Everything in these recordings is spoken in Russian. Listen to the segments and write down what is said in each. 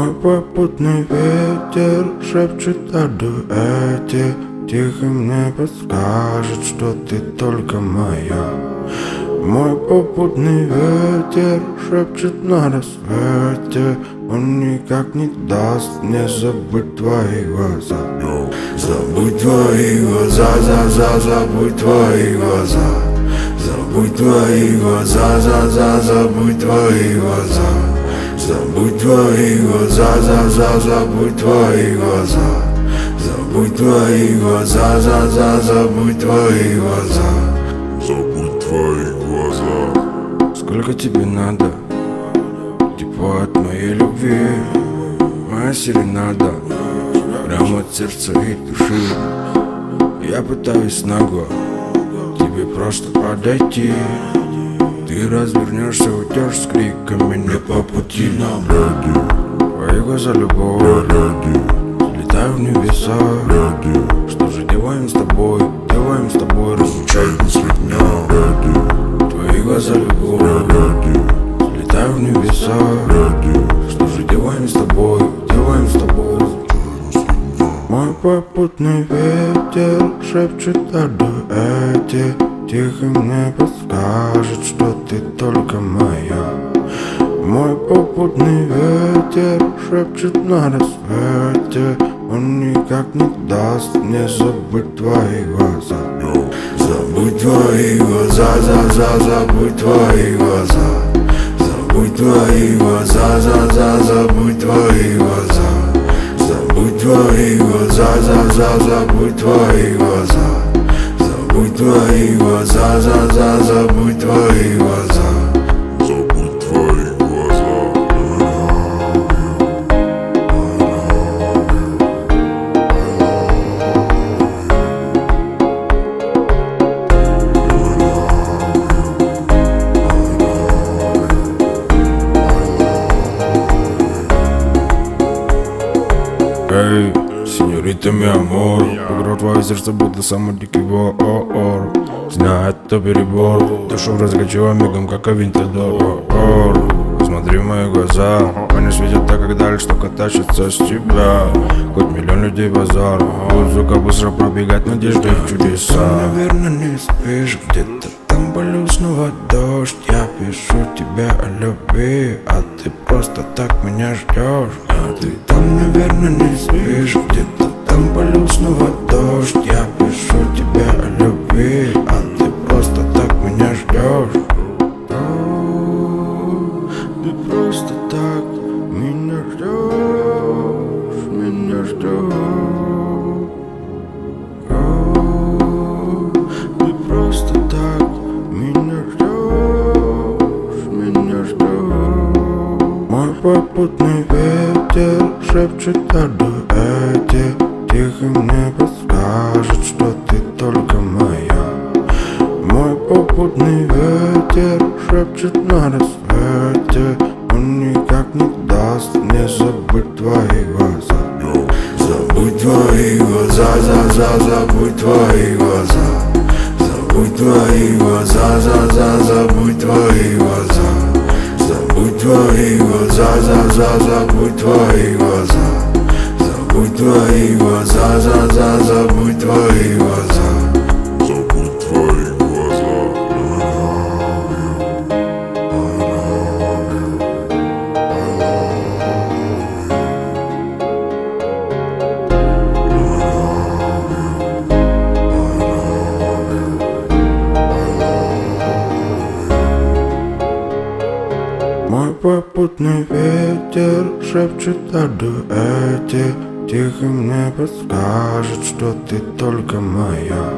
Мой попутный ветер шепчет о дуэте, тихо мне подскажет, что ты только моя. Мой попутный ветер шепчет на рассвете, он никак не даст мне забыть твои глаза. Забудь твои глаза, забудь твои глаза. Забудь твои глаза, забудь твои глаза. Забудь твои глаза, забудь твои глаза. Забудь твои глаза, забудь твои глаза. Забудь твои глаза. Сколько тебе надо? Тепло от моей любви, моя серенада, прямо от сердца и души. Я пытаюсь нагло тебе просто подойти. Ты развернешься, уйдешь с криками не по пути нам. Твои глаза любовь, летаю в небеса. Что же делаем с тобой, Разлучай после дня. твои глаза любовь, летаю в небеса. Что же делаем с тобой, Мой попутный ветер шепчет о дуэте, тихо мне подскажет, что ты только моя. Мой попутный ветер шепчет на рассвете, он никак не даст мне забыть твои глаза. Забудь твои глаза, забудь твои глаза. Забудь твои глаза, забудь твои глаза. Забудь твои глаза, забудь твои глаза. Забудь твои глаза, забудь твои глаза. Забудь твои глаза. Эй, сеньорита, ми амор, играл твое сердце, будто самый дикий вор. Знает, это перебор, душу разгочила мигом, как Авентадор. Смотри в мои глаза, они светят так, как даль, что тащится с тебя. Хоть миллион людей базар, звука быстро пробегать надежды в чудеса. Наверное, не спишь, где-то там полю снова дождь. Я пишу тебе о любви, а ты просто так меня ждешь. А ты там, наверное, не спишь, где-то там полю снова дождь. Я пишу тебе о любви, а ты просто так меня ждешь. Ты просто так меня ждешь, Ты просто так меня ждешь. Мой попутный ветер шепчет о дуэте, тихо мне подскажет, что ты только моя. Мой попутный ветер шепчет на рассвете, он никак не даст мне забыть твои глаза. Забудь твои глаза, забудь твои глаза. Забудь твои глаза, забудь твои глаза. Забудь твои глаза, забудь твои глаза. Забудь твои глаза, забудь твои глаза. Забудь твои глаза. Мой попутный ветер шепчет о дуэте, тихо мне подскажет, что ты только моя.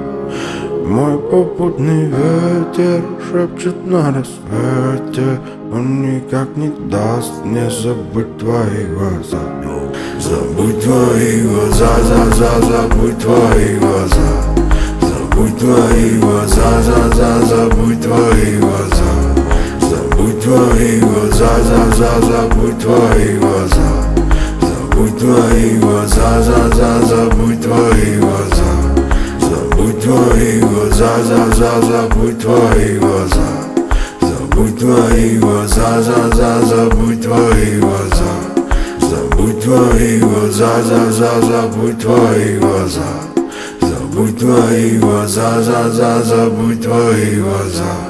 Мой попутный ветер шепчет на рассвете, он никак не даст мне забыть твои глаза. Забудь твои глаза, забудь твои глаза. Забудь твои глаза, забудь твои глаза. Забудь твои глаза, забудь твои глаза. Забудь твои глаза, забудь твои глаза. Забудь твои глаза, забудь твои глаза. Забудь твои глаза, забудь твои глаза. Забудь твои глаза, забудь твои глаза. Забудь твои глаза, забудь твои глаза.